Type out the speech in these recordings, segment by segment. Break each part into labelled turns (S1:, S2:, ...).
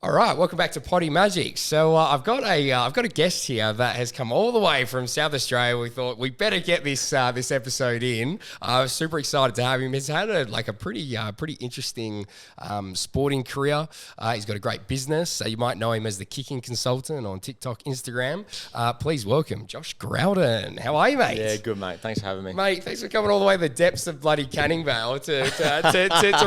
S1: All right, welcome back to Potty Magic. So I've got a guest here that has come all the way from South Australia. We thought we better get this episode in. I was super excited to have him. He's had a pretty interesting sporting career. He's got a great business. You might know him as the kicking consultant on TikTok, Instagram. Please welcome Josh Growden. How are you, mate?
S2: Yeah, good, mate. Thanks for having me,
S1: mate. Thanks for coming all the way to the depths of bloody Canning Vale to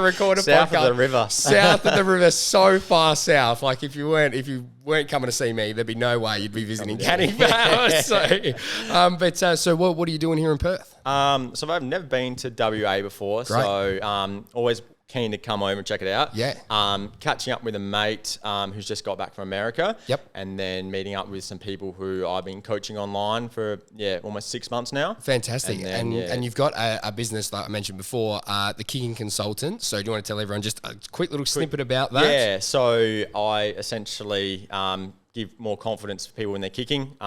S1: record a podcast.
S2: South of the river.
S1: South of the river, so far south. Like if you weren't coming to see me, there'd be no way you'd be visiting Canning Vale. So what are you doing here in Perth?
S2: So I've never been to WA before,
S1: Great.
S2: so always keen to come over and check it out.
S1: Yeah.
S2: Catching up with a mate who's just got back from America.
S1: Yep.
S2: And then meeting up with some people who I've been coaching online for almost 6 months now.
S1: Fantastic. And you've got a business like I mentioned before, the kicking consultant. So do you want to tell everyone just a quick little snippet about that?
S2: Yeah. So I essentially give more confidence to people when they're kicking,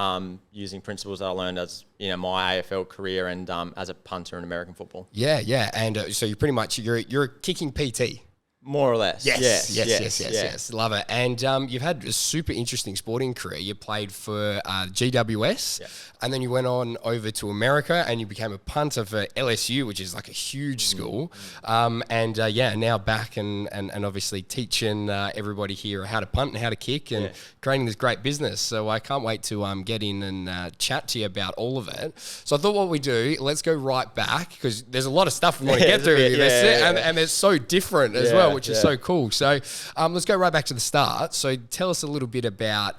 S2: using principles that I learned as my AFL career and as a punter in American football.
S1: Yeah. And so you're pretty much you're a kicking PT.
S2: More or less.
S1: Yes. Love it. And you've had a super interesting sporting career. You played for GWS, and then you went on over to America and you became a punter for LSU, which is like a huge school. Now back and obviously teaching everybody here how to punt and how to kick and creating this great business. So I can't wait to get in and chat to you about all of it. So I thought what we do, let's go right back because there's a lot of stuff we want to get through here. And it's so different as well, which is so cool. So let's go right back to the start. So tell us a little bit about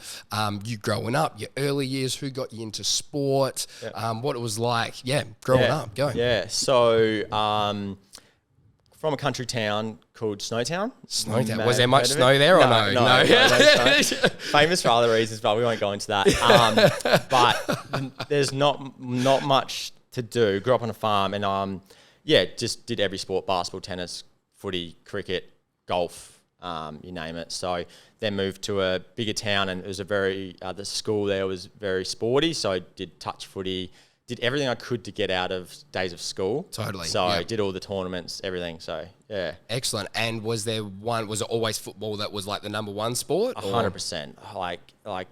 S1: you growing up, your early years, who got you into sport, what it was like, growing up. Go.
S2: Yeah, so from a country town called Snowtown.
S1: Was there much snow there or no?
S2: No. Famous for other reasons, but we won't go into that. But there's not much to do. Grew up on a farm and just did every sport, basketball, tennis, footy, cricket, golf, you name it. So then moved to a bigger town and it was the school there was very sporty. So I did touch footy, did everything I could to get out of days of school.
S1: Totally.
S2: So I did all the tournaments, everything. So yeah.
S1: Excellent. And was it always football that was like the number one sport?
S2: 100%. Like,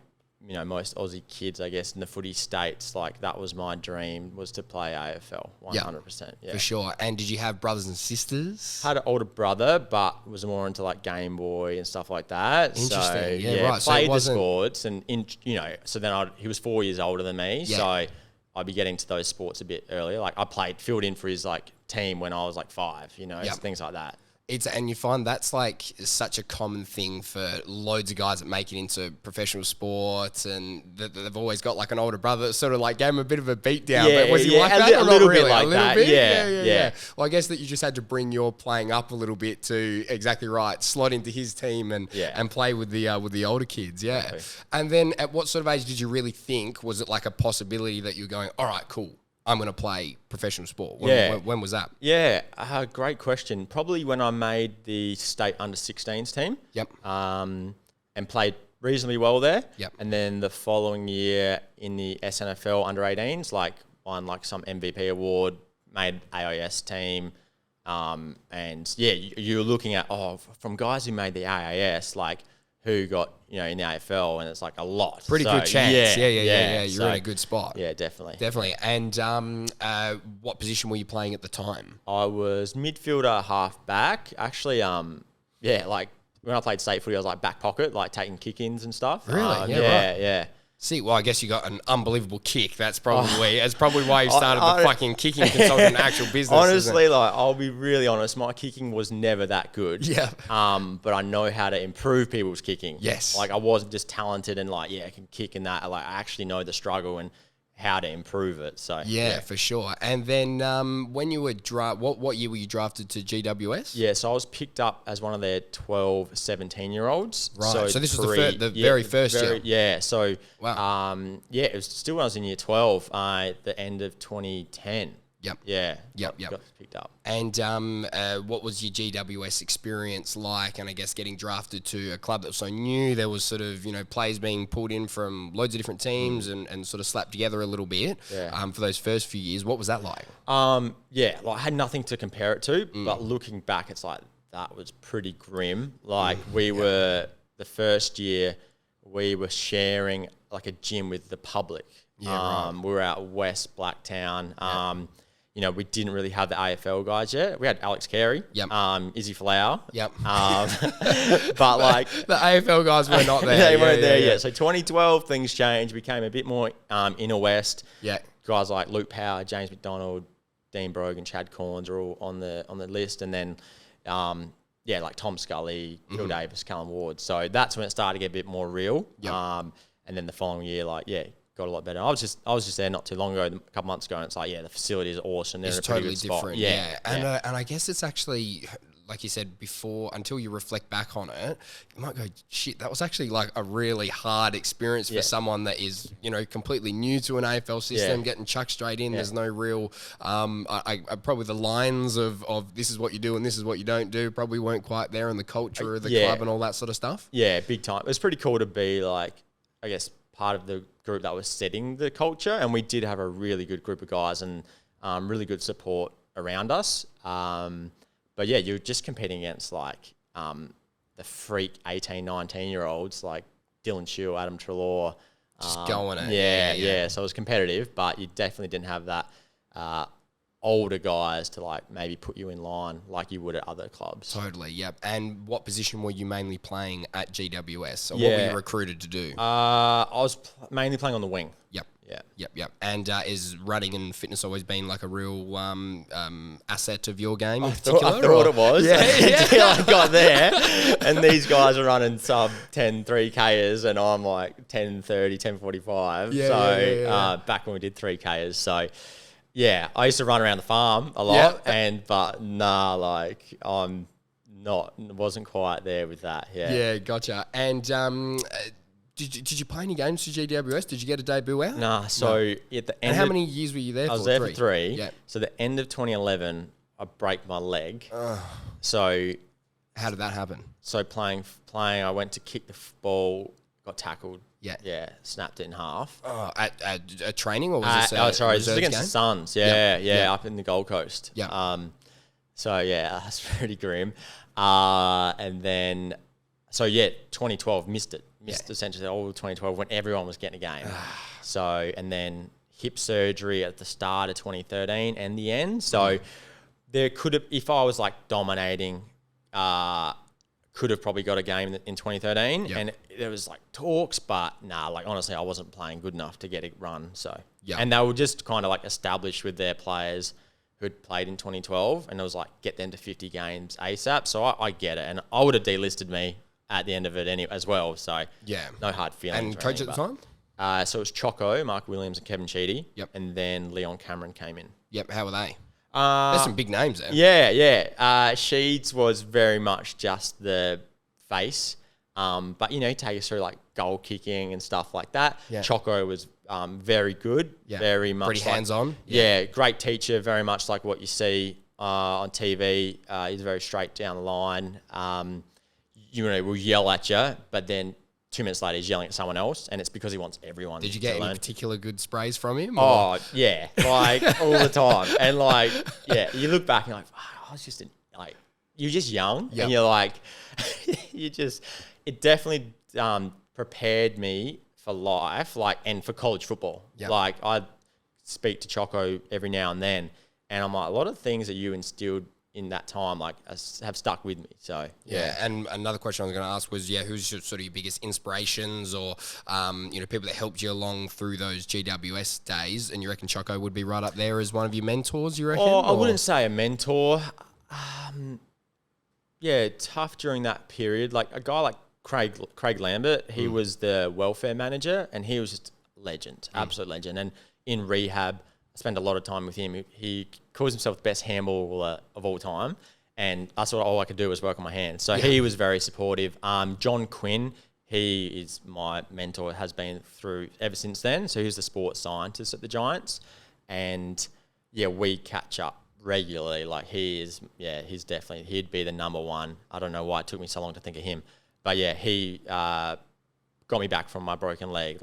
S2: most Aussie kids, I guess, in the footy states, like that was my dream, was to play AFL, 100%. Yeah.
S1: For sure. And did you have brothers and sisters?
S2: Had an older brother, but was more into like Game Boy and stuff like that.
S1: Interesting.
S2: So,
S1: right.
S2: Played the sports and, so then he was 4 years older than me.
S1: Yeah.
S2: So I'd be getting to those sports a bit earlier. Like I filled in for his like team when I was like 5, things like that.
S1: And you find that's like such a common thing for loads of guys that make it into professional sports, and they've always got like an older brother that sort of like gave him a bit of a beat down.
S2: Yeah,
S1: but was he like that?
S2: A little bit like that. Yeah.
S1: Well, I guess that you just had to bring your playing up a little bit to exactly right, slot into his team and play with the older kids. Yeah. Exactly. And then at what sort of age did you really think, was it like a possibility that you were going, all right, cool, I'm going to play professional sport? When was that?
S2: Yeah, great question. Probably when I made the state under-16s team.
S1: Yep.
S2: And played reasonably well there.
S1: Yep.
S2: And then the following year in the SNFL under-18s, won some MVP award, made AIS team. You're looking at, from guys who made the AIS, who got, in the AFL, and it's like a lot.
S1: Pretty good chance. Yeah. You're
S2: So,
S1: in a good spot.
S2: Yeah, definitely.
S1: Definitely. And what position were you playing at the time?
S2: I was midfielder, half back. Actually, when I played state footy, I was like back pocket, like taking kick-ins and stuff.
S1: Really?
S2: Yeah.
S1: See, well, I guess you got an unbelievable kick. That's probably why you started the fucking kicking consultant actual business.
S2: Honestly, I'll be really honest, my kicking was never that good.
S1: Yeah.
S2: But I know how to improve people's kicking.
S1: Yes.
S2: I wasn't just talented and I can kick and that. I actually know the struggle and how to improve it. So
S1: yeah, for sure. And then when you were what year were you drafted to GWS?
S2: Yeah, so I was picked up as one of their 12, 17-year-olds.
S1: Right. So this was the very first year.
S2: Yeah. So
S1: wow.
S2: It was still when I was in year 12, the end of 2010.
S1: Yep.
S2: Yeah.
S1: Yep.
S2: Got picked up.
S1: And what was your GWS experience like? And I guess getting drafted to a club that was so new, there was sort of, players being pulled in from loads of different teams and sort of slapped together a little bit for those first few years. What was that like?
S2: I had nothing to compare it to, but looking back, it's like that was pretty grim. We were the first year we were sharing like a gym with the public.
S1: Yeah,
S2: We were out west Blacktown. You know, we didn't really have the AFL guys yet. We had Alex Carey, Izzy Folau. But like
S1: the AFL guys were not there.
S2: They weren't there yet. So 2012, things changed. Became a bit more inner west.
S1: Yeah.
S2: Guys like Luke Power, James McDonald, Dean Brogan, Chad Corns are all on the list, and then like Tom Scully, Bill Davis, Callum Ward. So that's when it started to get a bit more real. And then the following year, got a lot better. I was just there not too long ago, a couple months ago, and it's like, the facility is awesome. They're
S1: it's
S2: in a pretty
S1: totally
S2: good spot.
S1: different. And I guess it's actually, like you said before, until you reflect back on it, you might go, shit, that was actually like a really hard experience for someone that is, completely new to an AFL system, getting chucked straight in. There's no real, I probably the lines of this is what you do and this is what you don't do probably weren't quite there in the culture of the club and all that sort of stuff.
S2: Yeah, big time. It was pretty cool to be like, I guess, part of the group that was setting the culture, and we did have a really good group of guys and really good support around us. But yeah, you're just competing against like the freak 18, 19-year-olds like Dylan Shield, Adam Treloar.
S1: Just going it.
S2: Yeah. So it was competitive, but you definitely didn't have that older guys to like maybe put you in line like you would at other clubs.
S1: Totally, yep. And what position were you mainly playing at GWS? Or what were you recruited to do?
S2: I was mainly playing on the wing.
S1: Yep. And is running and fitness always been like a real asset of your game in particular?
S2: I thought it was until I got there. And these guys are running sub 10 3Kers and I'm like 10 30, 10 45. Back when we did 3Kers. So yeah, I used to run around the farm a lot, I'm wasn't quite there with that.
S1: Yeah, gotcha. And did you play any games for GWS? Did you get a debut out?
S2: Nah. So at the end,
S1: and how many years were you there for?
S2: I was there for 3.
S1: Yeah.
S2: So the end of 2011, I break my leg. So
S1: how did that happen?
S2: So playing, I went to kick the ball, got tackled.
S1: Yeah,
S2: snapped it in half.
S1: Oh, at training or was this?
S2: This was against
S1: game?
S2: the Suns. Up in the Gold Coast.
S1: Yeah.
S2: So yeah, that's pretty grim. And then, 2012 missed it. Essentially all of 2012 when everyone was getting a game. So and then hip surgery at the start of 2013 and the end. So there could have, if I was like dominating, could have probably got a game in 2013, and there was like talks, but honestly, I wasn't playing good enough to get it run. So and they were just kind of like established with their players who'd played in 2012, and it was like get them to 50 games ASAP. So I get it, and I would have delisted me at the end of it anyway as well. So no hard feelings.
S1: And coach at the time?
S2: So it was Choco, Mark Williams, and Kevin Sheedy.
S1: Yep.
S2: And then Leon Cameron came in.
S1: Yep. How were they? There's some big names there.
S2: Yeah. Sheeds was very much just the face. But, take us through like goal kicking and stuff like that.
S1: Yeah.
S2: Choco was very good. Yeah. Very much.
S1: Pretty hands-on.
S2: Yeah. Great teacher, very much like what you see on TV. He's very straight down the line. Will yell at you, but then 2 minutes later he's yelling at someone else, and it's because he wants everyone.
S1: Did you get any particular good sprays from him?
S2: Or? Oh yeah, like all the time, and you look back and you're like, I was just you're just young, and you're like, it definitely prepared me for life, and for college football.
S1: Yep.
S2: Like I speak to Choco every now and then, and I'm like, a lot of things that you instilled in that time, have stuck with me. So
S1: and another question I was going to ask was, who's sort of your biggest inspirations, or people that helped you along through those GWS days? And you reckon Choco would be right up there as one of your mentors? You reckon?
S2: I wouldn't say a mentor. Tough during that period. Like a guy like Craig Lambert, he was the welfare manager, and he was just a legend, absolute legend. And in rehab, I spent a lot of time with him. He calls himself the best handballer of all time, and that's what all I could do was work on my hands. So he was very supportive. John Quinn, he is my mentor, has been through ever since then. So he's the sports scientist at the Giants, and we catch up regularly. Like he's definitely, he'd be the number one. I don't know why it took me so long to think of him, but he got me back from my broken leg.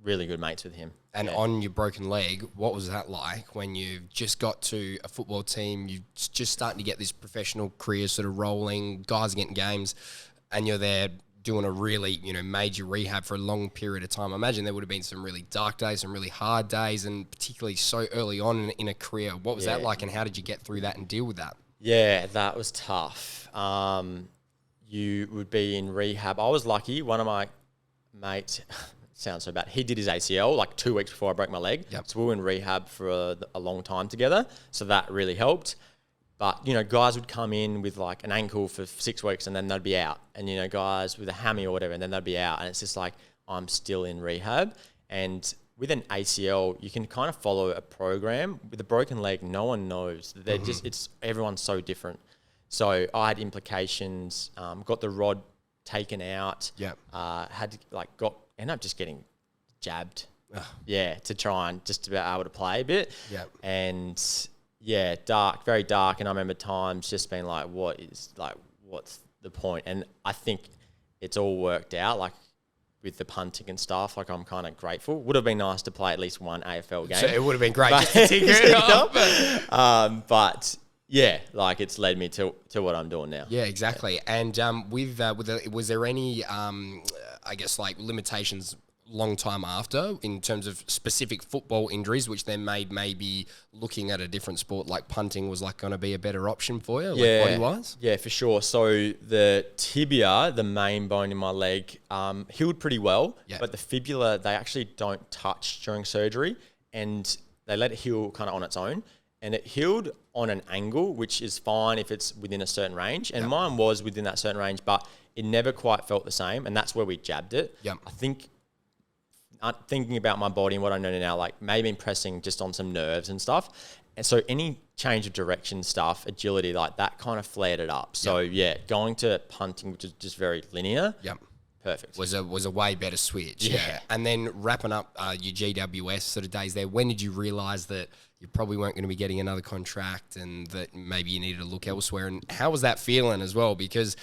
S2: Really good mates with him.
S1: And on your broken leg, what was that like when you just got to a football team, you just starting to get this professional career sort of rolling, guys are getting games? and you're there doing a really, major rehab for a long period of time. I imagine there would have been some really dark days, some really hard days, and particularly so early on in a career. What was that like, and how did you get through that and deal with that?
S2: Yeah, that was tough. You would be in rehab. I was lucky. One of my mates, sounds so bad, he did his ACL like 2 weeks before I broke my leg.
S1: Yep.
S2: So we were in rehab for a long time together. So that really helped. But, guys would come in with like an ankle for 6 weeks and then they'd be out. And, guys with a hammy or whatever, and then they'd be out. And it's just like, I'm still in rehab. And with an ACL, you can kind of follow a program. With a broken leg, no one knows. They're everyone's so different. So I had implications, got the rod taken out.
S1: Yeah.
S2: Ended up just getting jabbed. Yeah, to try and just to be able to play a bit.
S1: Yeah.
S2: And yeah, dark, very dark. And I remember times just being like, what's the point? And I think it's all worked out, like with the punting and stuff. Like, I'm kind of grateful. Would have been nice to play at least one AFL game.
S1: So it would have been great just to tick it up.
S2: But yeah, like it's led me to what I'm doing now.
S1: Yeah, exactly. And was there any, I guess, like limitations long time after in terms of specific football injuries, which then made maybe looking at a different sport like punting was like going to be a better option for you, like body-wise?
S2: Yeah, for sure. So the tibia, the main bone in my leg, healed pretty well, but the fibula, they actually don't touch during surgery, and they let it heal kind of on its own. And it healed on an angle, which is fine if it's within a certain range. And mine was within that certain range, but it never quite felt the same. And that's where we jabbed it.
S1: Yep.
S2: I think thinking about my body and what I know now, like maybe pressing just on some nerves and stuff. And so any change of direction stuff, agility, like that kind of flared it up. So going to punting, which is just very linear.
S1: Yep.
S2: Perfect.
S1: Was a way better switch. Yeah. And then wrapping up your GWS sort of days there, when did you realise that you probably weren't going to be getting another contract and that maybe you needed to look elsewhere? And how was that feeling as well? Because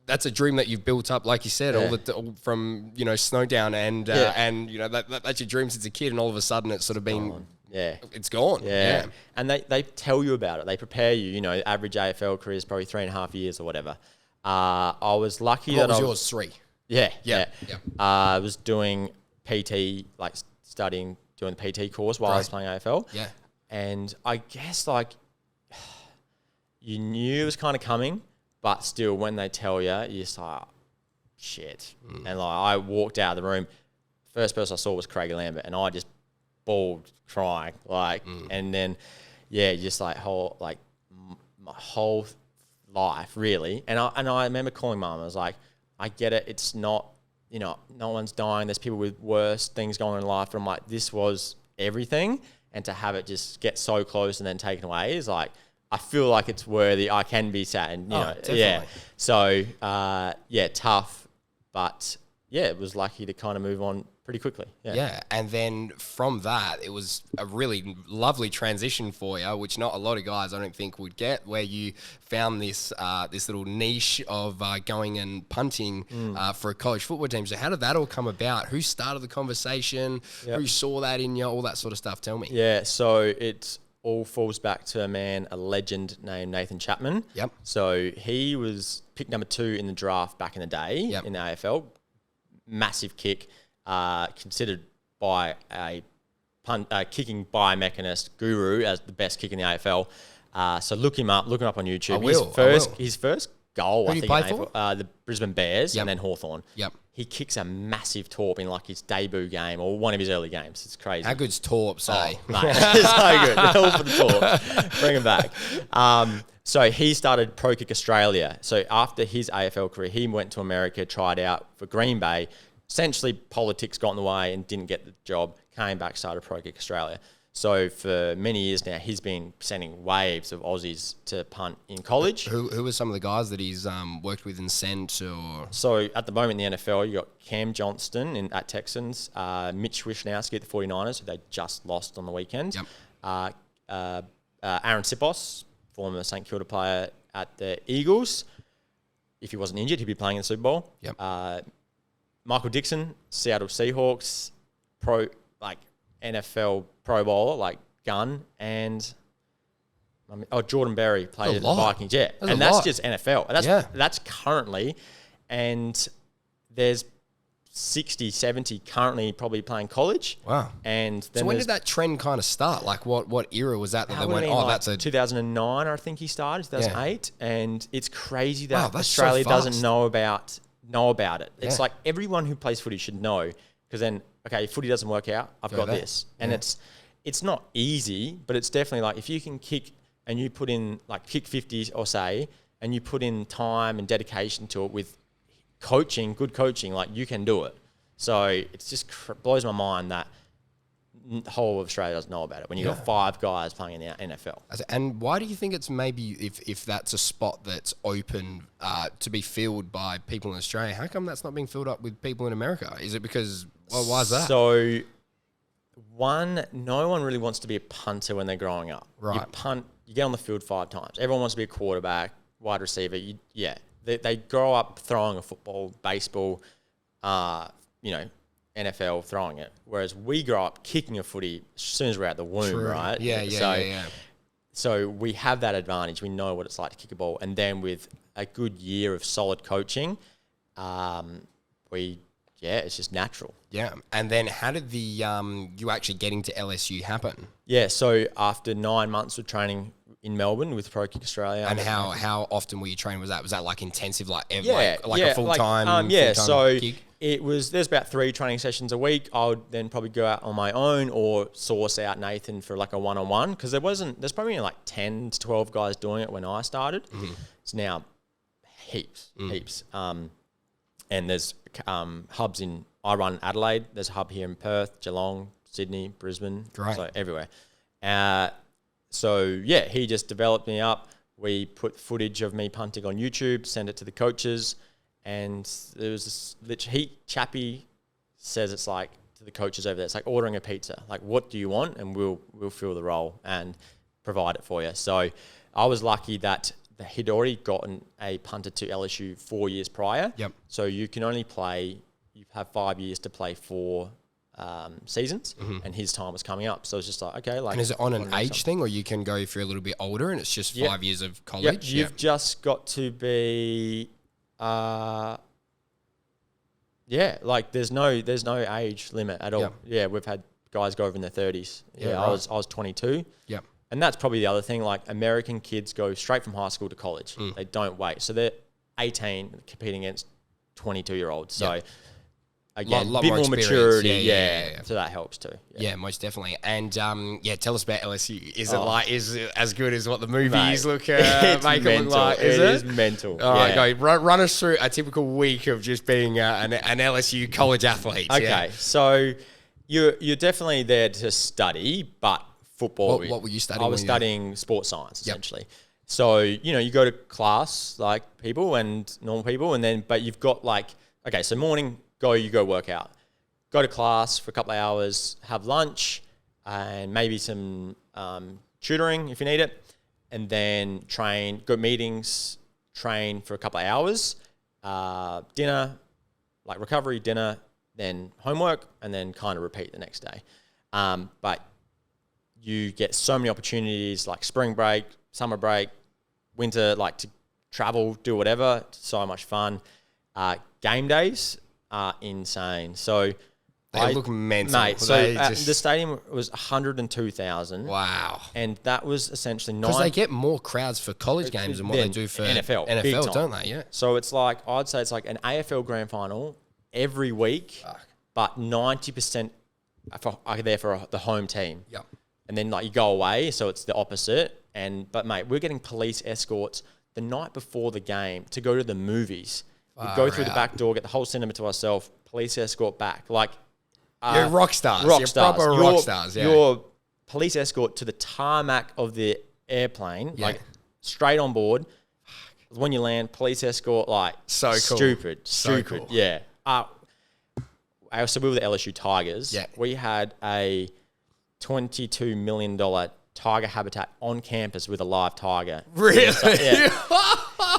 S1: that's a dream that you've built up, like you said, all from Snowdown and that's your dream since a kid, and all of a sudden it's sort of been it's gone.
S2: Yeah. And they tell you about it. They prepare you. Average AFL career is probably 3.5 years or whatever. I was lucky
S1: what was yours? 3.
S2: Yeah. I was doing PT, like doing the PT course while I was playing AFL.
S1: Yeah.
S2: And I guess like you knew it was kind of coming, but still when they tell you, you're just like, oh, shit. And like I walked out of the room, first person I saw was Craig Lambert, and I just bawled crying. And then, just like my whole life really. And I remember calling mum. I was like, I get it. It's not, no one's dying. There's people with worse things going on in life. But I'm like, this was everything. And to have it just get so close and then taken away is like, I feel like it's worthy. I can be sad. And,
S1: definitely.
S2: So, tough. But, it was lucky to kind of move on pretty quickly.
S1: Yeah. And then from that, it was a really lovely transition for you, which not a lot of guys I don't think would get, where you found this little niche of going and punting for a college football team. So how did that all come about? Who started the conversation? Who saw that in you? All that sort of stuff. Tell me.
S2: Yeah, so it all falls back to a legend named Nathan Chapman.
S1: Yep.
S2: So he was picked number 2 in the draft back in the day in the AFL. Massive kick. Considered by a kicking biomechanist guru as the best kick in the AFL. So look him up on YouTube. His first goal, I think, the Brisbane Bears and then Hawthorn.
S1: Yep.
S2: He kicks a massive torp in like his debut game or one of his early games. It's crazy.
S1: How good's torps, eh?
S2: Mate, it's so good. All for the torps. Bring him back. So he started Pro Kick Australia. So after his AFL career, he went to America, tried out for Green Bay. Essentially, politics got in the way and didn't get the job. Came back, started Pro Kick Australia. So for many years now, he's been sending waves of Aussies to punt in college.
S1: Who are some of the guys that he's worked with and sent? Or
S2: So at the moment in the NFL, you got Cam Johnston at Texans, Mitch Wishnowsky at the 49ers, who they just lost on the weekend.
S1: Yep.
S2: Aaron Sipos, former St Kilda player at the Eagles. If he wasn't injured, he'd be playing in the Super Bowl.
S1: Yep.
S2: Michael Dixon, Seattle Seahawks, NFL Pro Bowler, gun, and Jordan Berry played at the Vikings. Yeah, and that's just NFL. That's currently, and there's 60, 70 currently probably playing college.
S1: Wow.
S2: And then
S1: so when did that trend kind of start? Like what era was that they went,
S2: like
S1: that's a...
S2: 2009, I think he started, 2008. Yeah. And it's crazy that Australia
S1: so
S2: doesn't know about it.
S1: Yeah.
S2: It's like everyone who plays footy should know, because then, okay, if footy doesn't work out, I've got this. And it's not easy, but it's definitely like if you can kick and you put in like kick 50 or say, and you put in time and dedication to it with coaching, good coaching, like you can do it. So it's just blows my mind that the whole of Australia doesn't know about it when you've got 5 guys playing in the NFL.
S1: And why do you think it's maybe, if that's a spot that's open to be filled by people in Australia, how come that's not being filled up with people in America? Is it because, why is that?
S2: So, no one really wants to be a punter when they're growing up.
S1: Right.
S2: You punt, you get on the field 5 times. Everyone wants to be a quarterback, wide receiver. They grow up throwing a football, baseball, NFL throwing it. Whereas we grow up kicking a footy as soon as we're out the womb, right?
S1: Yeah.
S2: So we have that advantage. We know what it's like to kick a ball. And then with a good year of solid coaching, it's just natural.
S1: Yeah. And then how did the you actually getting to LSU happen?
S2: Yeah, so after 9 months of training in Melbourne with Pro Kick Australia.
S1: And how often were you training? Was that like intensive, like a full
S2: like,
S1: time?
S2: So
S1: gig?
S2: there's about 3 training sessions a week. I would then probably go out on my own or source out Nathan for like a one-on-one, because there's probably like 10 to 12 guys doing it when I started. Mm-hmm. It's now heaps. And there's hubs I run Adelaide. There's a hub here in Perth, Geelong, Sydney, Brisbane, so everywhere. He just developed me up. We put footage of me punting on YouTube, send it to the coaches, and there was this Chappie says it's like to the coaches over there, it's like ordering a pizza. Like, what do you want? And we'll fill the role and provide it for you. So I was lucky that he'd already gotten a punter to LSU 4 years prior.
S1: Yep.
S2: So you can only you have 5 years to play 4 seasons, and his time was coming up. So it's just like, okay.
S1: And is it on an age thing, or you can go if you're a little bit older and it's just 5 years of college?
S2: You've just got to be, like there's no age limit at all.
S1: Yep.
S2: Yeah, we've had guys go over in their 30s.
S1: Yeah,
S2: I was 22.
S1: Yep.
S2: And that's probably the other thing. Like American kids go straight from high school to college. They don't wait. So they're 18 competing against 22-year-olds. So again, a bit more maturity. Yeah. So that helps too.
S1: Yeah, most definitely. And tell us about LSU. Is it as good as what the movies make it look like?
S2: It is mental.
S1: All right, go run us through a typical week of just being an LSU college athlete.
S2: Okay, so you're definitely there to study, but football.
S1: What were you studying?
S2: I was studying sports science essentially. Yep. So you go to class like people and normal people, but you've got so morning. You go work out, go to class for a couple of hours, have lunch, and maybe some tutoring if you need it, and then train, go meetings, train for a couple of hours, dinner, like recovery, dinner, then homework, and then kind of repeat the next day. But you get so many opportunities like spring break, summer break, winter, like to travel, do whatever. So much fun. Game days are insane. So
S1: they look mental,
S2: mate. So the stadium was 102,000.
S1: Wow!
S2: And that was essentially
S1: because they get more crowds for college games than what they do for NFL, don't they? Yeah.
S2: So it's like I'd say it's like an AFL grand final every week, but 90% are there for the home team.
S1: Yep.
S2: And then you go away, so it's the opposite. But mate, we're getting police escorts the night before the game to go to the movies. We go through the back door, get the whole cinema to ourselves, police escort back.
S1: You're rock stars.
S2: Rock stars.
S1: Proper rock stars, yeah.
S2: Your police escort to the tarmac of the airplane, straight on board. When you land, police escort,
S1: so cool.
S2: Stupid.
S1: Cool.
S2: Yeah. So we were the LSU Tigers.
S1: Yeah.
S2: We had a $22 million tiger habitat on campus with a live tiger.
S1: Really?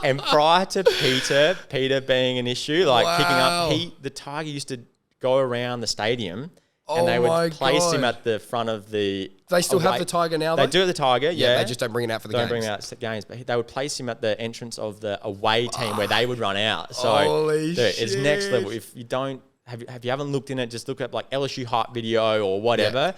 S2: And prior to Peter being an issue, kicking up, the tiger used to go around the stadium And they
S1: my
S2: would place him
S1: God.
S2: at the front of the...
S1: They still have the Tiger now, though?
S2: They do have the Tiger, yeah.
S1: They just don't bring it out for the games.
S2: Don't bring it out for games. But they would place him at the entrance of the away team where they would run out. So
S1: Holy
S2: dude, it's next
S1: shit.
S2: level. If you don't... Have you haven't looked in it, just look at like LSU hype video or whatever.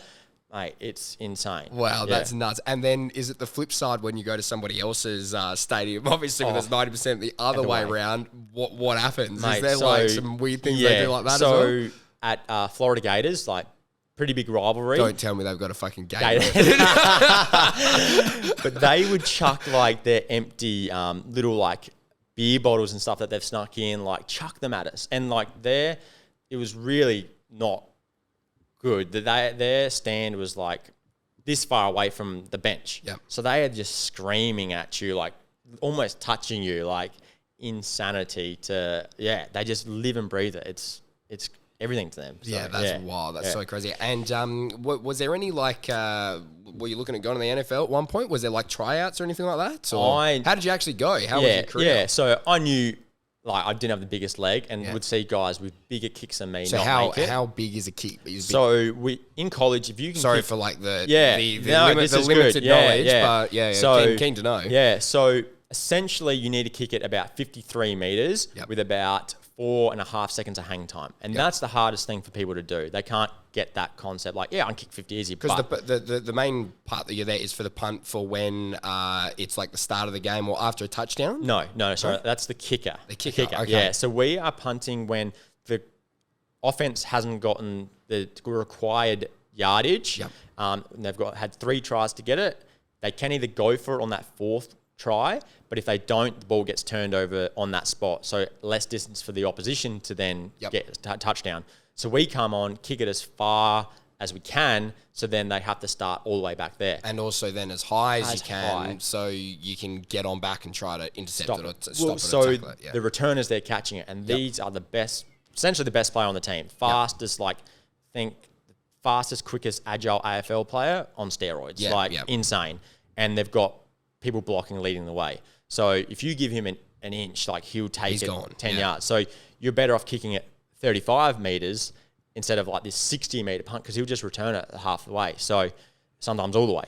S2: Mate, it's insane.
S1: Wow, that's nuts. And then is it the flip side when you go to somebody else's stadium? Obviously, when there's 90% the other way around, what happens?
S2: Mate,
S1: is there like some weird things they do like that
S2: so
S1: as well?
S2: At Florida Gators, like pretty big rivalry.
S1: Don't tell me they've got a fucking Gator.
S2: But they would chuck like their empty little like beer bottles and stuff that they've snuck in, like chuck them at us. And like it was really not good. Their stand was like this far away from the bench.
S1: Yep.
S2: So they are just screaming at you, like almost touching you, like insanity they just live and breathe it. It's everything to them. So,
S1: that's wild. That's so crazy. And was there any like, were you looking at going to the NFL at one point? Was there like tryouts or anything like that? Or how did you actually go? How was your career?
S2: Yeah, so I knew like I didn't have the biggest leg and would see guys with bigger kicks than me.
S1: So how big is a kick?
S2: So in college, if you can
S1: Sorry
S2: kick,
S1: for like the
S2: limited
S1: knowledge, but
S2: so
S1: keen to know.
S2: Yeah, so essentially you need to kick it about 53 meters with about 4.5 seconds of hang time. And that's the hardest thing for people to do. They can't get that concept like, I can kick 50 easy.
S1: Because the main part that you're there is for the punt for when it's like the start of the game or after a touchdown?
S2: No, sorry. That's the kicker.
S1: The kicker. Okay.
S2: Yeah, so we are punting when the offense hasn't gotten the required yardage.
S1: Yep.
S2: And they've had 3 tries to get it. They can either go for it on that 4th try, but if they don't, the ball gets turned over on that spot. So less distance for the opposition to then get a touchdown. So we come on, kick it as far as we can, so then they have to start all the way back there.
S1: And also then as high as you can, so you can get on back and try to intercept it or stop it.
S2: So
S1: or tackle it.
S2: the returners, they're catching it, and these are the best, essentially the best player on the team. Fastest, fastest, quickest, agile AFL player on steroids. Insane. And they've got people blocking, leading the way. So if you give him an inch, like he'll take 10 yards. So you're better off kicking it 35 meters instead of like this 60-meter punt because he'll just return it half the way. So sometimes all the way.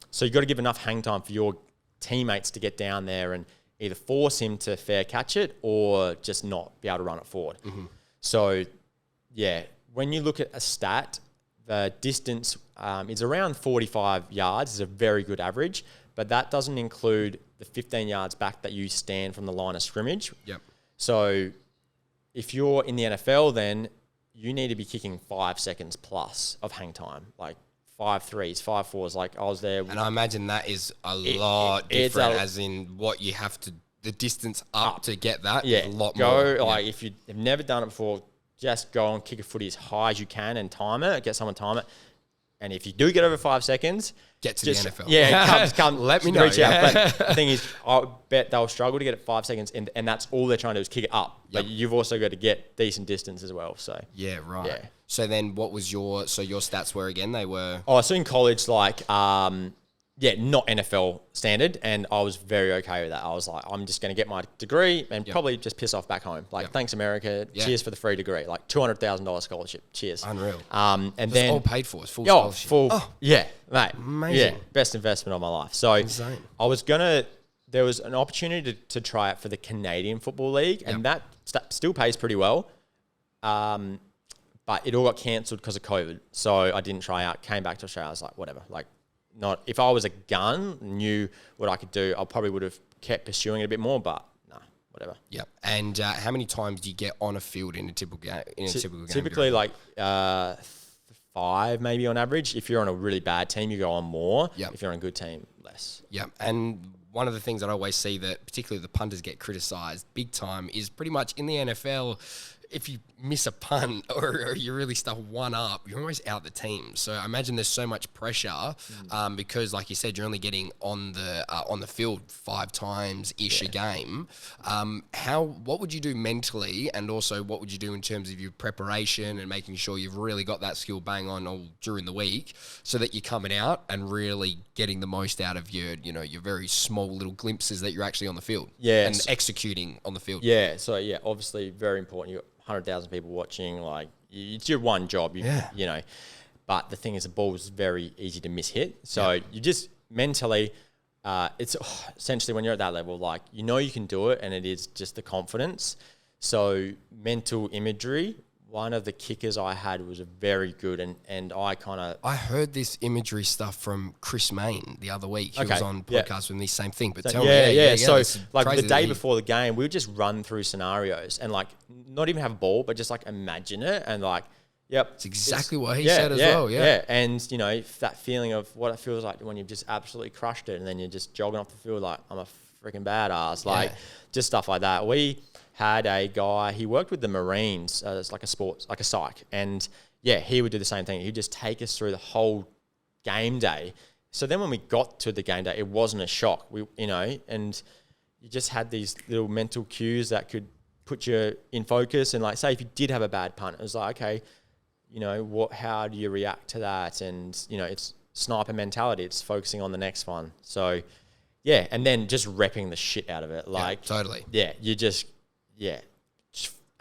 S2: So you've got to give enough hang time for your teammates to get down there and either force him to fair catch it or just not be able to run it forward. Mm-hmm. So, when you look at a stat, the distance is around 45 yards is a very good average, but that doesn't include the 15 yards back that you stand from the line of scrimmage.
S1: Yep.
S2: So if you're in the NFL, then you need to be kicking 5 seconds plus of hang time, like 5 threes, 5 fours. Like I was there.
S1: And I imagine that is a lot different as in what you have to, the distance up to get that is a lot more.
S2: Like if you have never done it before, just go and kick a footy as high as you can and time it, get someone to time it. And if you do get over 5 seconds,
S1: get to the NFL.
S2: Yeah, come
S1: let me know.
S2: Reach out. But the thing is, I bet they'll struggle to get it 5 seconds, and that's all they're trying to do is kick it up. Yep. But you've also got to get decent distance as well. So
S1: right. Yeah. So then, what was your stats were again? They were
S2: so in college, like not NFL standard, and I was very okay with that. I was like, I'm just going to get my degree and probably just piss off back home. Like, thanks America, cheers for the free degree. Like $200,000 scholarship, cheers.
S1: Unreal.
S2: And then
S1: all paid for, it's full scholarship.
S2: Mate,
S1: amazing.
S2: Best investment of my life. So
S1: insane.
S2: There was an opportunity to try it for the Canadian Football League, and that still pays pretty well. But it all got cancelled because of COVID, so I didn't try out. Came back to Australia, I was like, whatever, like. Not if I was a gun, knew what I could do, I probably would have kept pursuing it a bit more, but no, whatever.
S1: Yep. And how many times do you get on a field in a typical game?
S2: Typically, like 5 maybe on average. If you're on a really bad team, you go on more. Yep. If you're on a good team, less.
S1: Yep. And one of the things that I always see that particularly the punters get criticised big time is pretty much in the NFL. If you miss a punt or you really stuff one up, you're almost out the team. So I imagine there's so much pressure because, like you said, you're only getting on the field 5 times ish a game. What would you do mentally, and also what would you do in terms of your preparation and making sure you've really got that skill bang on all during the week, so that you're coming out and really getting the most out of your very small little glimpses that you're actually on the field and executing on the field.
S2: Yeah. So obviously very important. You 100,000 people watching, like it's your one job. You know, but the thing is, the ball was very easy to miss hit. So you just mentally, it's essentially when you're at that level, like, you know, you can do it, and it is just the confidence. So mental imagery. One of the kickers I had was very good, and I
S1: heard this imagery stuff from Chris Main the other week. He was on podcast with me, same thing. But tell
S2: me, So like the day before the game, we would just run through scenarios and like not even have a ball, but just like imagine it and like,
S1: it's exactly what he said as well. Yeah,
S2: and you know, that feeling of what it feels like when you've just absolutely crushed it, and then you're just jogging off the field like, I'm a freaking badass, like just stuff like that. We had a guy, he worked with the Marines as like a psych. And he would do the same thing. He'd just take us through the whole game day. So then when we got to the game day, it wasn't a shock, and you just had these little mental cues that could put you in focus. And like, say if you did have a bad punt, it was like, okay, how do you react to that? And, it's sniper mentality. It's focusing on the next one. So and then just repping the shit out of it. Like,
S1: totally.
S2: You just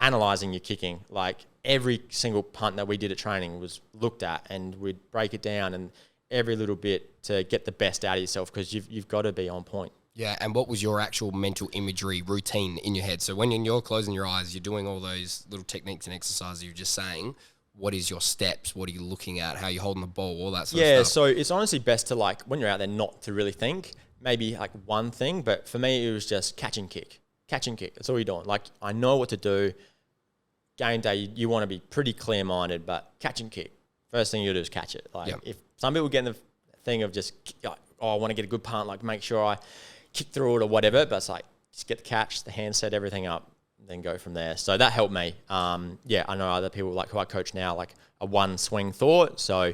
S2: analyzing your kicking. Like every single punt that we did at training was looked at, and we'd break it down and every little bit to get the best out of yourself, because you've got to be on point.
S1: Yeah, and what was your actual mental imagery routine in your head? So when you're closing your eyes, you're doing all those little techniques and exercises you were just saying. What is your steps? What are you looking at? How are you holding the ball? All that sort of stuff.
S2: Yeah, so it's honestly best to, like, when you're out there, not to really think. Maybe like one thing, but for me, it was just catch and kick. Catch and kick. That's all you're doing. Like, I know what to do. Game day, you want to be pretty clear-minded, but catch and kick. First thing you do is catch it. Like, if some people get in the thing of just, I want to get a good punt, like make sure I kick through it or whatever, but it's like, just get the catch, the hand set, everything up, then go from there. So that helped me. I know other people like who I coach now, like a one swing thought. So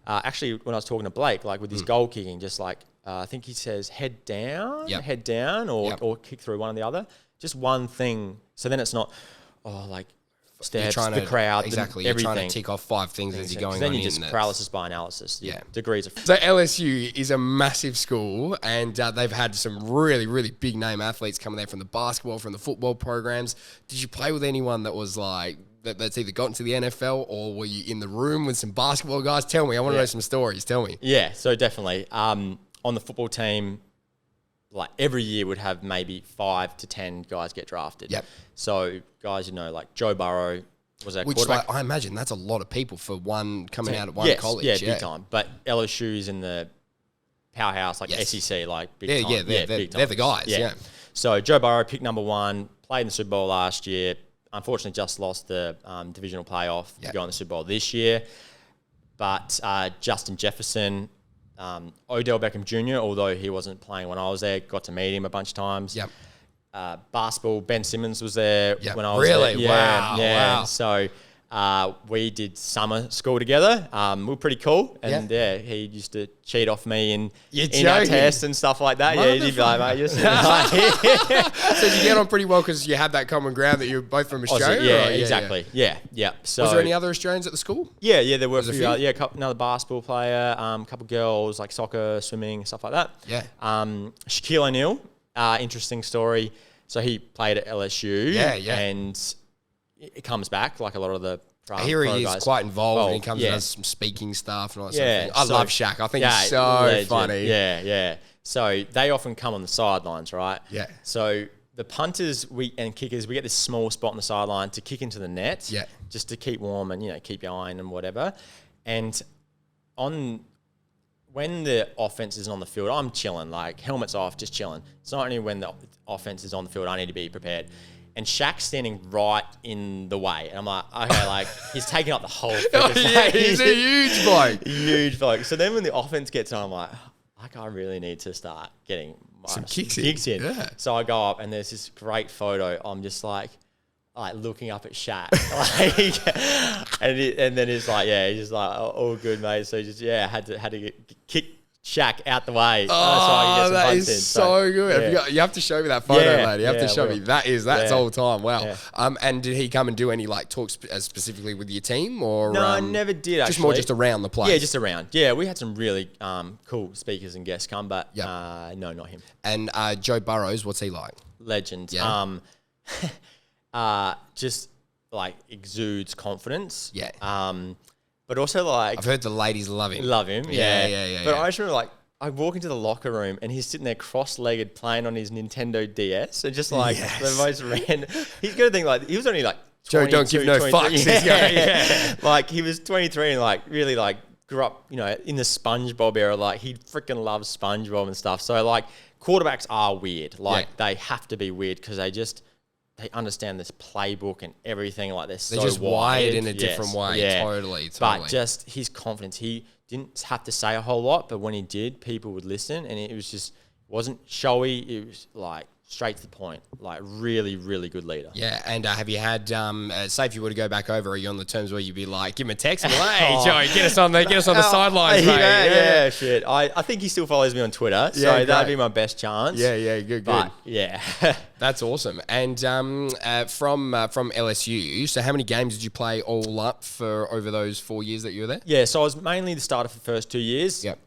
S2: actually, when I was talking to Blake, like with his goal kicking, just like, I think he says head down, or kick through one or the other. Just one thing. So then it's not, steps, the crowd,
S1: exactly.
S2: Everything.
S1: You're trying to tick off 5 things as you're going on the internet.
S2: Then you just paralysis by analysis. Degrees of.
S1: So LSU is a massive school, and they've had some really, really big name athletes coming there from the basketball, from the football programs. Did you play with anyone that was like, that's either gotten to the NFL, or were you in the room with some basketball guys? Tell me. I want to know some stories. Tell me.
S2: Yeah, so definitely. On the football team, like every year would have maybe 5 to 10 guys get drafted.
S1: Yep.
S2: So guys, like Joe Burrow was our quarterback.
S1: I imagine that's a lot of people for one coming out of one college.
S2: Yeah, big time. But LSU's in the powerhouse, like SEC, like big time.
S1: They're the guys. Yeah.
S2: So Joe Burrow picked number 1, played in the Super Bowl last year. Unfortunately, just lost the divisional playoff to go in the Super Bowl this year. But Justin Jefferson, Odell Beckham Jr., although he wasn't playing when I was there, got to meet him a bunch of times.
S1: Yep.
S2: Basketball, Ben Simmons was there when I was there.
S1: Really? Wow.
S2: So we did summer school together. We were pretty cool. And he used to cheat off me in our tests and stuff like that. Yeah, he'd be like, mate, you're sitting right here.
S1: So you get on pretty well because you had that common ground that you're both from Australia?
S2: Exactly. Yeah. So,
S1: was there any other Australians at the school?
S2: Yeah, there were a few. Another basketball player, a couple girls, like soccer, swimming, stuff like that.
S1: Yeah.
S2: Shaquille O'Neal, interesting story. So he played at LSU.
S1: Yeah.
S2: And it comes back like a lot of the
S1: I hear he is
S2: guys.
S1: quite involved when he comes and does some speaking stuff and all that sort of thing. I love Shaq. I think he's so legend. Funny.
S2: Yeah. So they often come on the sidelines, right?
S1: Yeah.
S2: So the punters and kickers, we get this small spot on the sideline to kick into the net.
S1: Yeah.
S2: Just to keep warm and, keep going and whatever. And when the offense is on the field, I'm chilling, like helmets off, just chilling. It's not only when the offense is on the field, I need to be prepared. And Shaq's standing right in the way. And I'm like, okay, like, he's taking up the whole field.
S1: He's a huge bloke.
S2: Huge bloke. So then when the offense gets on, I'm like, I really need to start getting
S1: some kicks
S2: in.
S1: Yeah.
S2: So I go up and there's this great photo. I'm just like looking up at Shaq. and then he's like, he's just like, all good, mate. So he just, had to kick Shaq out the way.
S1: Oh, so that is so good. Yeah. You have to show me that photo, lady. You have to show me. That's all time. Wow. Yeah. And did he come and do any talks specifically with your team, or
S2: no? I never did. Actually,
S1: just more just around the place.
S2: Yeah, just around. Yeah, we had some really cool speakers and guests come, but no, not him.
S1: And Joe Burrows, what's he like?
S2: Legend.
S1: Yeah.
S2: Just like exudes confidence.
S1: Yeah.
S2: But also like
S1: I've heard the ladies love him.
S2: love him.
S1: Yeah.
S2: But I just remember like I walk into the locker room and he's sitting there cross-legged playing on his Nintendo DS and just like the most random. He's gonna think like he was only like
S1: Joe, don't give no
S2: 23.
S1: fucks.
S2: Yeah. Like he was 23 and like really like grew up, you know, in the SpongeBob era. Like he freaking loves SpongeBob and stuff. So like quarterbacks are weird. Like they have to be weird because they understand this playbook and everything. Like they're so
S1: just wired in a
S2: Yes.
S1: different way.
S2: Yeah.
S1: Totally.
S2: But just his confidence, he didn't have to say a whole lot, but when he did, people would listen, and it was just wasn't showy. It was like straight to the point, like really, really good leader.
S1: Yeah, and have you had, say if you were to go back over, are you on the terms where you'd be like, give him a text and be like, hey, Joey, get us on the sidelines, mate.
S2: Yeah, shit. I think he still follows me on Twitter, so that'd be my best chance.
S1: Yeah, good.
S2: But, yeah.
S1: That's awesome. And from LSU, so how many games did you play all up for over those 4 years that you were there?
S2: Yeah, so I was mainly the starter for the first 2 years.
S1: Yep.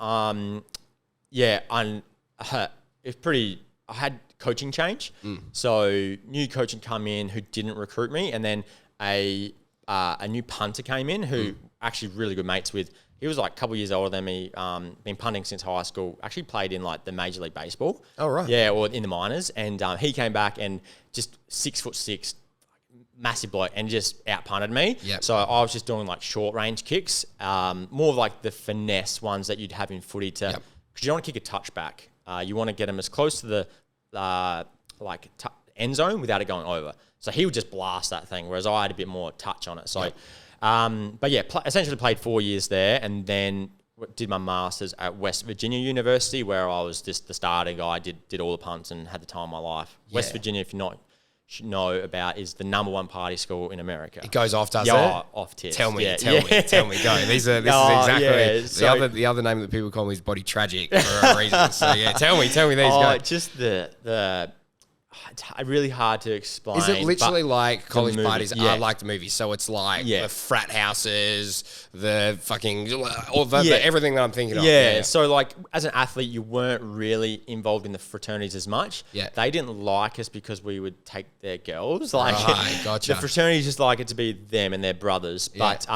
S2: It's pretty. I had coaching change, so new coaching come in who didn't recruit me, and then a new punter came in who actually really good mates with. He was like a couple years older than me. Been punting since high school. Actually played in like the Major League Baseball.
S1: Oh right.
S2: Yeah, or in the minors, and he came back and just 6'6", massive bloke, and just out punted me.
S1: Yep.
S2: So I was just doing like short range kicks, more of like the finesse ones that you'd have in footy to, because you don't want to kick a touchback. You want to get them as close to the end zone without it going over. So he would just blast that thing, whereas I had a bit more touch on it. So, but yeah, essentially played 4 years there, and then did my masters at West Virginia University, where I was just the starter guy. Did all the punts and had the time of my life. Yeah. West Virginia, if you're not should know about, is the #1 party school in America.
S1: It goes off, does it?
S2: Off tits.
S1: Tell me, go. This is exactly the other name that people call me is Body Tragic for a reason. So yeah, tell me these guys.
S2: Just the it's really hard to explain.
S1: Is it literally like college parties are like the movies? So it's like the frat houses, the fucking, everything that I'm thinking of.
S2: Yeah. So like as an athlete, you weren't really involved in the fraternities as much.
S1: Yeah.
S2: They didn't like us because we would take their girls. Like
S1: gotcha.
S2: The fraternities just like it to be them and their brothers. But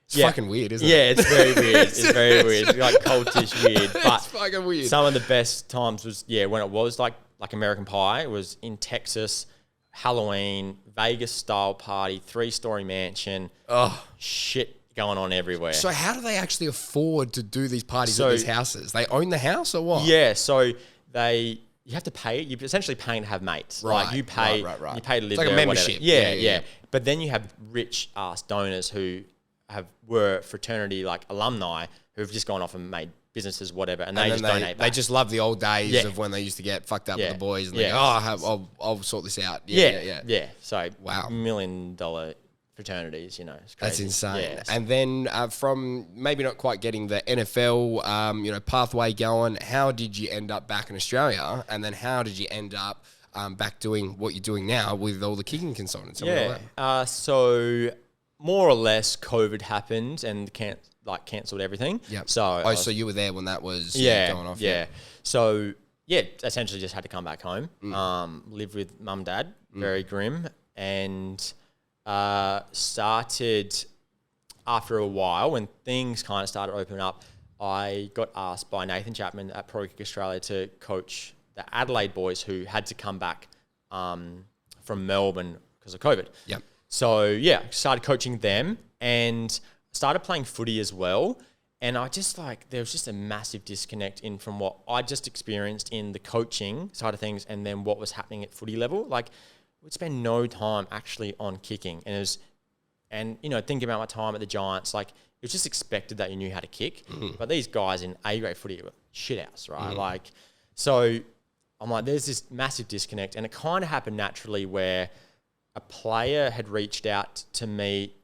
S1: it's fucking weird, isn't it?
S2: Yeah, it's very weird. It's very weird. Like cultish weird. But
S1: it's fucking weird.
S2: Some of the best times was when it was like American Pie. It was in Texas, Halloween, Vegas style party, 3-story mansion. Oh, shit going on everywhere.
S1: So how do they actually afford to do these parties at these houses? They own the house or what?
S2: Yeah, so you have to pay. You're essentially paying to have mates.
S1: Right.
S2: Like you pay.
S1: Right.
S2: You pay to live
S1: it's like
S2: there.
S1: A membership.
S2: Yeah. But then you have rich ass donors who were fraternity like alumni who've just gone off and made businesses, whatever, and they just donate back.
S1: They just love the old days of when they used to get fucked up with the boys and I'll sort this out. Yeah.
S2: So
S1: wow,
S2: $1 million fraternities, it's crazy.
S1: That's insane.
S2: Yeah.
S1: And then from maybe not quite getting the NFL, pathway going, how did you end up back in Australia? And then how did you end up back doing what you're doing now with all the kicking consultants?
S2: So more or less COVID happened and cancelled everything.
S1: Yeah.
S2: So
S1: so you were there when that was going off.
S2: Yeah. So essentially just had to come back home. Live with mum, dad, very grim, and started after a while when things kind of started opening up. I got asked by Nathan Chapman at Pro Kick Australia to coach the Adelaide boys who had to come back from Melbourne because of COVID.
S1: Yep.
S2: So started coaching them and started playing footy as well. And I just there was just a massive disconnect from what I just experienced in the coaching side of things and then what was happening at footy level. Like we'd spend no time actually on kicking. And thinking about my time at the Giants, it was just expected that you knew how to kick. But these guys in A-grade footy were shit house, right? So I'm like, there's this massive disconnect. And it kind of happened naturally where a player had reached out to me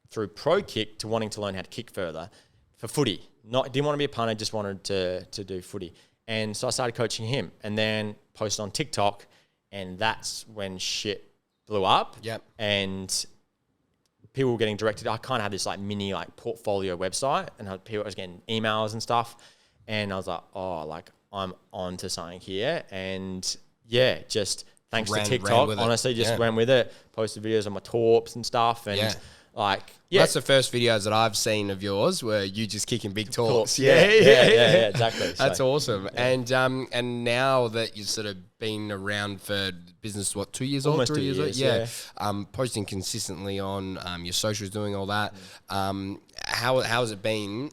S2: through Pro Kick to wanting to learn how to kick further for footy. Didn't want to be a punter, just wanted to do footy. And so I started coaching him and then posted on TikTok, and that's when shit blew up. Yep. And people were getting directed. I kind of had this mini portfolio website, and people was getting emails and stuff. And I was like, I'm on to something here. And just thanks to
S1: ran
S2: TikTok.
S1: with it.
S2: Honestly, just went with it. Posted videos on my torps and stuff, and
S1: That's the first videos that I've seen of yours, where you just kicking big torps.
S2: Yeah, exactly.
S1: That's awesome. Yeah. And now that you've sort of been around for business, 2 years old,
S2: almost
S1: 3
S2: 2
S1: years old,
S2: years,
S1: posting consistently on your socials, doing all that. How has it been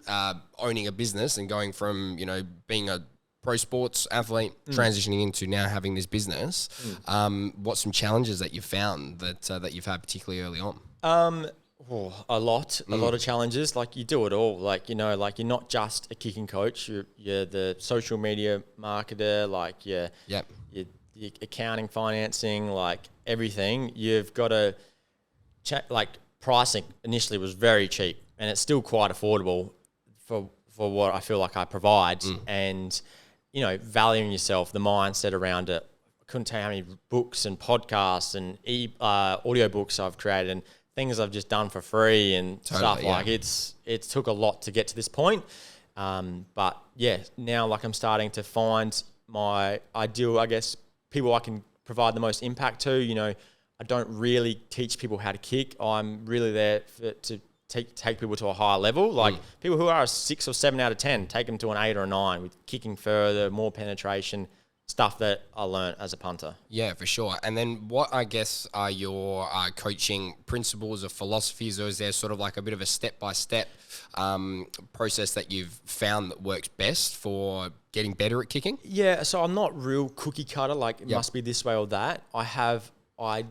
S1: owning a business and going from being a pro sports athlete, transitioning into now having this business? What's some challenges that you've found that you've had particularly early on?
S2: A lot of challenges. Like, you do it all. Like, like, you're not just a kicking coach. You're the social media marketer. Like, you're accounting, financing, like everything. You've got to like, pricing initially was very cheap, and it's still quite affordable for what I feel like I provide. And valuing yourself, the mindset around it. I couldn't tell you how many books and podcasts and audio books I've created, and things I've just done for free and stuff. Like, it took a lot to get to this point. But yeah, now, like, I'm starting to find my ideal, I guess, people I can provide the most impact to. I don't really teach people how to kick. I'm really there to take people to a higher level. Like, people who are a 6 or 7 out of 10, take them to an 8 or a 9 with kicking further, more penetration, stuff that I learned as a punter.
S1: Yeah, for sure. And then what, I guess, are your coaching principles or philosophies, or is there sort of like a bit of a step-by-step process that you've found that works best for getting better at kicking?
S2: Yeah, so I'm not real cookie cutter, like it must be this way or that.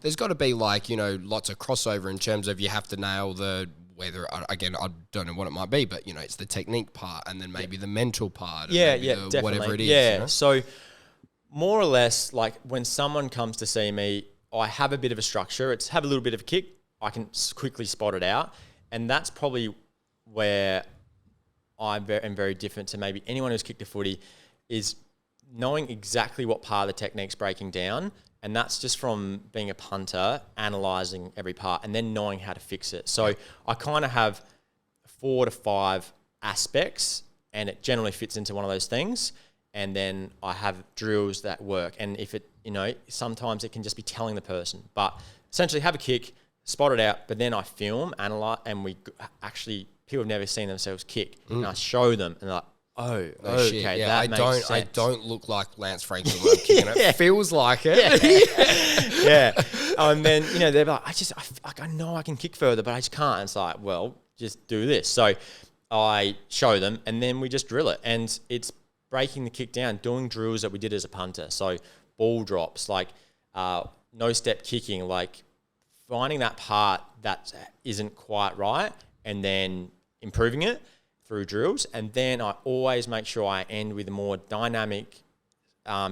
S2: There's
S1: got to be like, lots of crossover in terms of you have to nail whether, again, I don't know what it might be, but, it's the technique part and then maybe the mental part.
S2: Definitely.
S1: Whatever it is.
S2: Yeah, so more or less, like, when someone comes to see me, I have a bit of a structure. It's have a little bit of a kick. I can quickly spot it out. And that's probably where I am very different to maybe anyone who's kicked a footy, is knowing exactly what part of the technique's breaking down. And that's just from being a punter, analysing every part, and then knowing how to fix it. So I kind of have 4 to 5 aspects, and it generally fits into one of those things. And then I have drills that work. And if it, sometimes it can just be telling the person. But essentially, have a kick, spot it out, but then I film, analyze, and people have never seen themselves kick. And I show them, and they're like, oh, okay,
S1: yeah,
S2: that makes sense.
S1: I don't look like Lance Franklin when I'm kicking it. It feels like it.
S2: And then, they're like, I know I can kick further, but I just can't. And it's like, well, just do this. So I show them, and then we just drill it. And it's breaking the kick down, doing drills that we did as a punter. So ball drops, like no step kicking, like finding that part that isn't quite right and then improving it through drills. And then I always make sure I end with more dynamic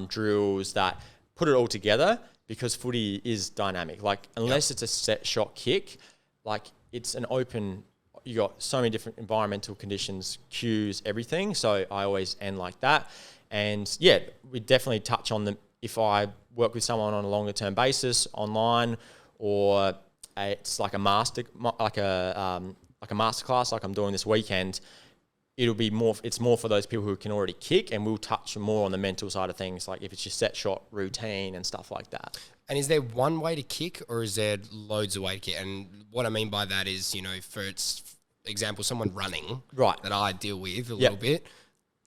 S2: drills that put it all together, because footy is dynamic. Like, unless it's a set shot kick, like, it's an open, you got so many different environmental conditions, cues, everything. So I always end like that. And yeah, we definitely touch on them if I work with someone on a longer term basis online, or it's like a masterclass like I'm doing this weekend. It's more for those people who can already kick, and we'll touch more on the mental side of things, like if it's your set shot routine and stuff like that.
S1: And is there one way to kick, or is there loads of ways to kick? And what I mean by that is, for example, someone running that I deal with a little bit,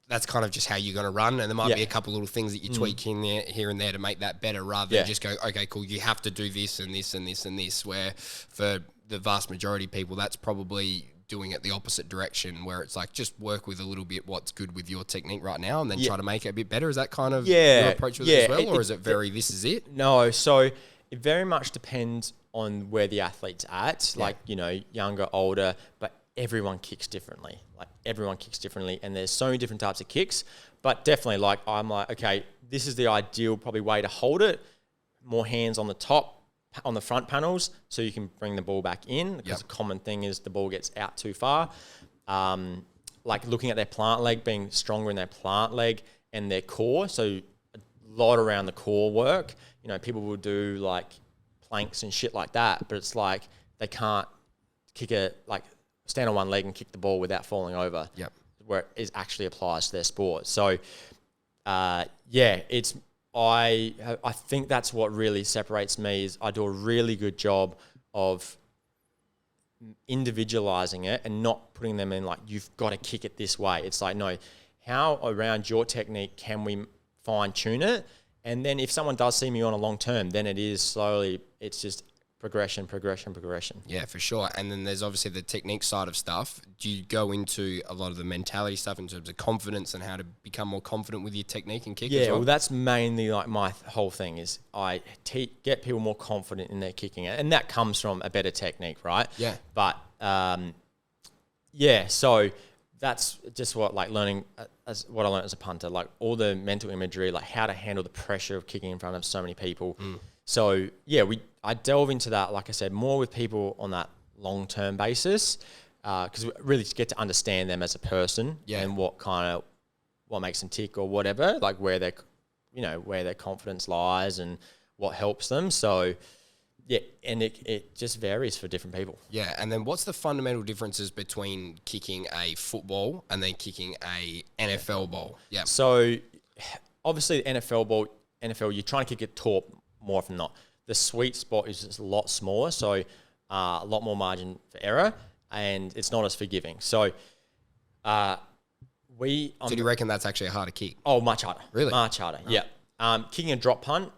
S1: that's kind of just how you're going to run. And there might be a couple little things that you tweak in there, here and there to make that better, rather than just go, okay, cool, you have to do this and this and this and this, where for the vast majority of people, that's probably doing it the opposite direction, where it's like, just work with a little bit what's good with your technique right now, and then try to make it a bit better. Is that kind of your approach with it as well? Or is it very, this is it?
S2: No, so it very much depends on where the athlete's at, like, younger, older, but everyone kicks differently. And there's so many different types of kicks, but definitely, like, I'm like, okay, this is the ideal probably way to hold it. More hands on the top, on the front panels, so you can bring the ball back in, because the common thing is the ball gets out too far. Like, looking at their plant leg, being stronger in their plant leg and their core. So a lot around the core work. People will do like planks and shit like that, but it's like they can't stand on one leg and kick the ball without falling over. Where it actually applies to their sport. So it's I think that's what really separates me is I do a really good job of individualizing it and not putting them in like, you've got to kick it this way. It's like, no, how around your technique can we fine tune it? And then if someone does see me on a long term, then it is slowly, it's just progression.
S1: Yeah, for sure. And then there's obviously the technique side of stuff. Do you go into a lot of the mentality stuff in terms of confidence and how to become more confident with your technique and kick as well?
S2: Well, that's mainly like my whole thing is I get people more confident in their kicking. And that comes from a better technique, right?
S1: Yeah.
S2: But, so that's just what like learning as what I learned as a punter, like all the mental imagery, like how to handle the pressure of kicking in front of so many people. So yeah, I delve into that, like I said, more with people on that long-term basis, because we really get to understand them as a person and what makes them tick or whatever, like where their confidence lies and what helps them. So yeah, and it just varies for different people.
S1: Yeah, and then what's the fundamental differences between kicking a football and then kicking a NFL ball? Yeah.
S2: So obviously the NFL, you're trying to kick it taut more often than not. The sweet spot is just a lot smaller, so a lot more margin for error, and it's not as forgiving. So
S1: so do you reckon that's actually a harder kick?
S2: Oh, much harder.
S1: Really?
S2: Much harder, yeah. Kicking a drop punt,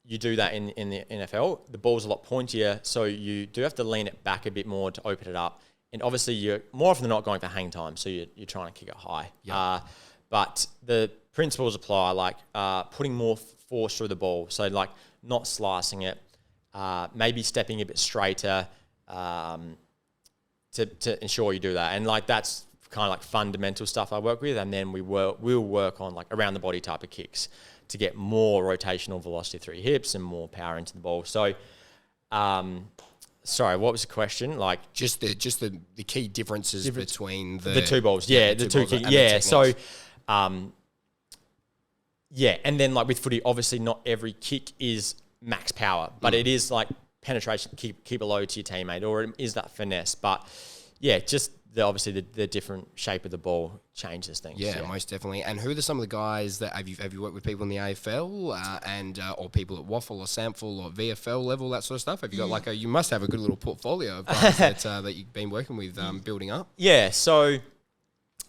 S2: you do that in the NFL. The ball's a lot pointier, so you do have to lean it back a bit more to open it up. And obviously, you're more often than not going for hang time, so you're trying to kick it high.
S1: Yeah.
S2: But the principles apply, like putting more force through the ball. So like not slicing it, maybe stepping a bit straighter to ensure you do that. And like that's kind of like fundamental stuff I work with. And then we'll work on like around the body type of kicks to get more rotational velocity through your hips and more power into the ball. So, sorry, what was the question? Like
S1: just the key differences between
S2: the two balls. Yeah, the two kicks. Yeah, so, and then like with footy, obviously not every kick is max power, but it is like penetration, keep it low to your teammate, or it is that finesse. But yeah, just obviously the different shape of the ball changes things.
S1: Yeah, most definitely. And who are some of the guys that have you worked with people in the AFL or people at Waffle or Sample or VFL level, that sort of stuff? Have you got you must have a good little portfolio of guys that you've been working with building up?
S2: Yeah, so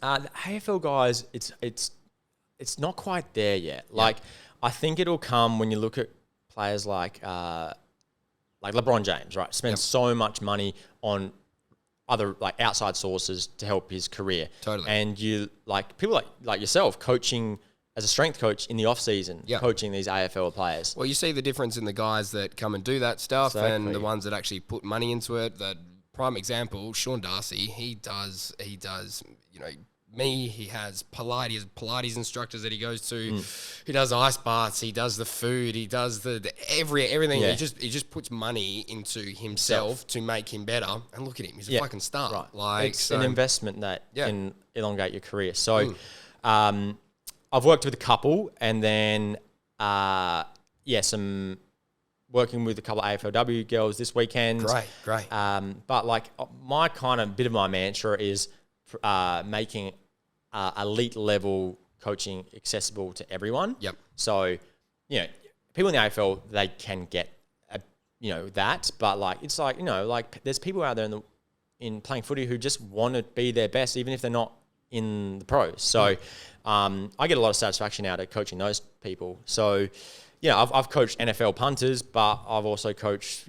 S2: the AFL guys, it's not quite there yet. Like I think it'll come when you look at players like LeBron James, right? Spends so much money on other like outside sources to help his career.
S1: Totally.
S2: And you like people like yourself coaching as a strength coach in the off season, coaching these AFL players.
S1: Well, you see the difference in the guys that come and do that stuff and the ones that actually put money into it. The prime example, Sean Darcy, he does, he has Pilates instructors that he goes to. He does ice baths. He does the food. He does the everything. Yeah. He just puts money into himself to make him better. And look at him. He's a fucking star.
S2: Right.
S1: Like
S2: it's an investment that can elongate your career. So I've worked with a couple and then, some working with a couple of AFLW girls this weekend.
S1: Great.
S2: But like my kind of bit of my mantra is making elite level coaching accessible to everyone.
S1: Yep.
S2: So, people in the AFL, they can get, that, but like, it's like, like there's people out there in playing footy who just want to be their best, even if they're not in the pros. So, I get a lot of satisfaction out of coaching those people. So, I've coached NFL punters, but I've also coached,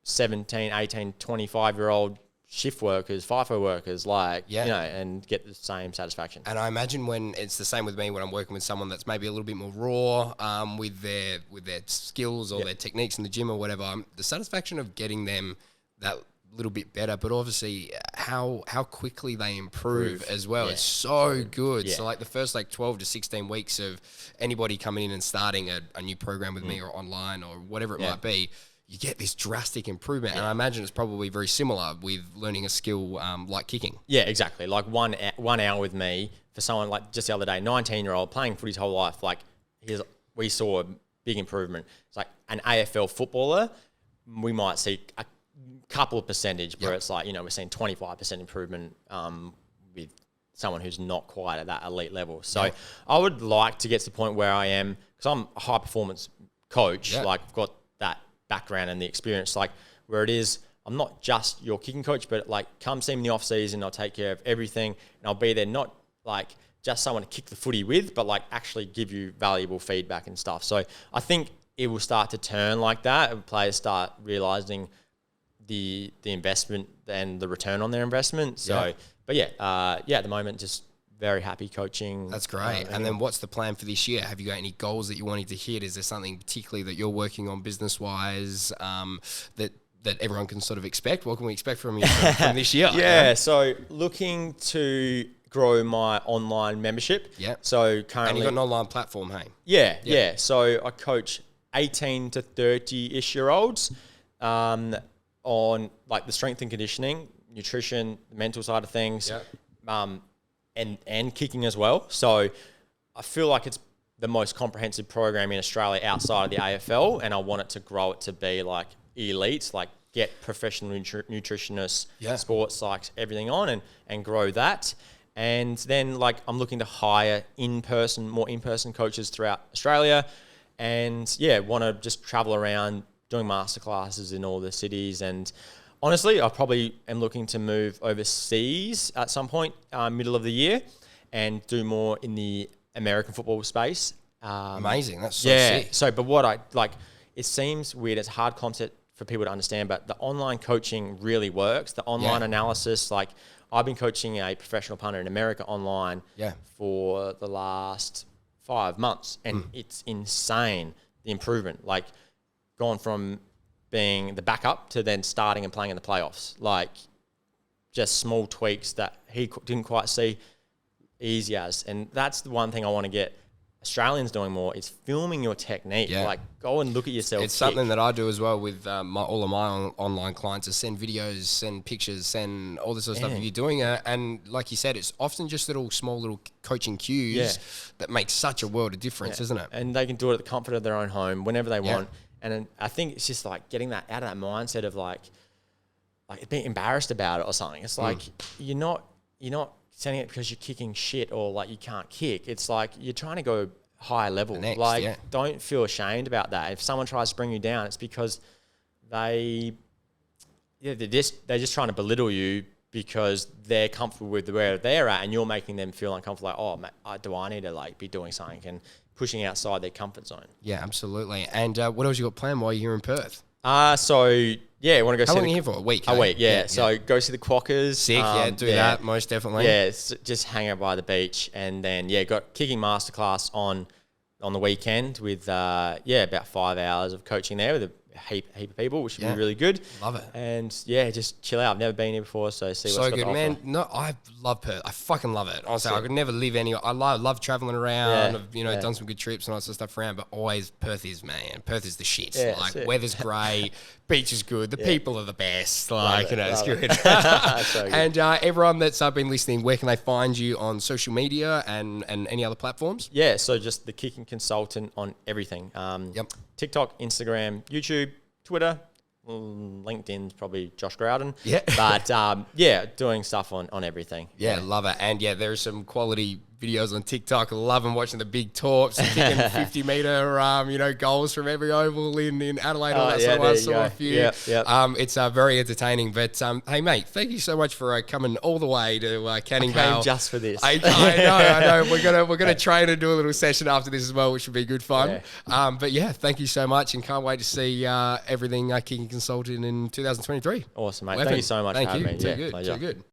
S2: 17, 18, 25-year-old shift workers, FIFO workers, and get the same satisfaction.
S1: And I imagine when it's the same with me when I'm working with someone that's maybe a little bit more raw with their skills or their techniques in the gym or whatever, the satisfaction of getting them that little bit better, but obviously how quickly they improve as well. It's so good. So like the first 12 to 16 weeks of anybody coming in and starting a new program with me or online or whatever it might be, you get this drastic improvement. And I imagine it's probably very similar with learning a skill like kicking.
S2: Yeah, exactly. Like 1 hour with me for someone like just the other day, 19-year-old playing footy his whole life. Like we saw a big improvement. It's like an AFL footballer, we might see a couple of percentage where it's like, we're seeing 25% improvement with someone who's not quite at that elite level. So I would like to get to the point where I am, because I'm a high performance coach, like I've got that background and the experience, like where it is, I'm not just your kicking coach, but like come see me in the off season, I'll take care of everything, and I'll be there not like just someone to kick the footy with, but like actually give you valuable feedback and stuff. So I think it will start to turn like that, and players start realizing the investment and the return on their investment. So, but at the moment, just very happy coaching.
S1: That's great. And then what's the plan for this year? Have you got any goals that you wanted to hit? Is there something particularly that you're working on business-wise that everyone can sort of expect? What can we expect from you from this year?
S2: So looking to grow my online membership.
S1: Yeah.
S2: So currently...
S1: And you've got an online platform, hey?
S2: Yeah. So I coach 18 to 30-ish-year-olds on like the strength and conditioning, nutrition, the mental side of things, and kicking as well. So I feel like it's the most comprehensive program in Australia outside of the AFL, and I want it to grow it to be like elite, like get professional nutritionists, sports psychs, everything on, and grow that. And then like I'm looking to hire more in-person coaches throughout Australia, and want to just travel around doing masterclasses in all the cities. And honestly, I probably am looking to move overseas at some point, middle of the year, and do more in the American football space.
S1: Amazing. That's so sick.
S2: So, but what I like, it seems weird. It's a hard concept for people to understand, but the online coaching really works. The online analysis, like I've been coaching a professional punter in America online for the last 5 months, and it's insane, the improvement. Like gone from being the backup to then starting and playing in the playoffs. Like just small tweaks that he didn't quite see easy as. And that's the one thing I want to get Australians doing more, is filming your technique. Like go and look at yourself.
S1: It's something that I do as well with all of my online clients, is send videos, send pictures, send all this sort of stuff. If you're doing it, and like you said, it's often just small little coaching cues that make such a world of difference, isn't it?
S2: And they can do it at the comfort of their own home whenever they want. And I think it's just like getting that out of that mindset of like being embarrassed about it or something. It's like you're not sending it because you're kicking shit or like you can't kick. It's like you're trying to go higher level. Don't feel ashamed about that. If someone tries to bring you down, it's because they're just trying to belittle you because they're comfortable with where they're at, and you're making them feel uncomfortable. Like, oh, mate, do I need to like be doing something, and pushing outside their comfort zone.
S1: Yeah, absolutely. And what else you got planned while you're here in Perth?
S2: So want to go.
S1: How long are you here for? A week.
S2: A week, So go see the Quackers.
S1: Sick, do that most definitely.
S2: Yeah, just hang out by the beach, and then got kicking masterclass on the weekend with about 5 hours of coaching there with a heap of people, which would be really good.
S1: Love it.
S2: And just chill out. I've never been here before, so see what's
S1: so
S2: got
S1: good,
S2: to
S1: man.
S2: offer.
S1: No, I love Perth. I fucking love it. Honestly, I could never live anywhere. I love traveling around. I've done some good trips and all that sort of stuff around, but always Perth is the shit. Weather's great, beach is good, the people are the best. It's good.
S2: So good.
S1: And everyone that's been listening, where can they find you on social media and any other platforms?
S2: Yeah, so just the Kicking Consultant on everything. TikTok, Instagram, YouTube, Twitter, LinkedIn's probably Josh Growden. But doing stuff on everything.
S1: Love it. And there's some quality videos on TikTok. I love them, watching the big torps, kicking 50-meter, goals from every oval in Adelaide. All that sort of. I saw a few. It's very entertaining. But hey, mate, thank you so much for coming all the way to Canning Vale.
S2: I came just for this.
S1: I know. We're gonna train and do a little session after this as well, which should be good fun. But thank you so much, and can't wait to see everything Kicking Consulting in 2023.
S2: Awesome, mate. Thank you so much for having me.
S1: Too good.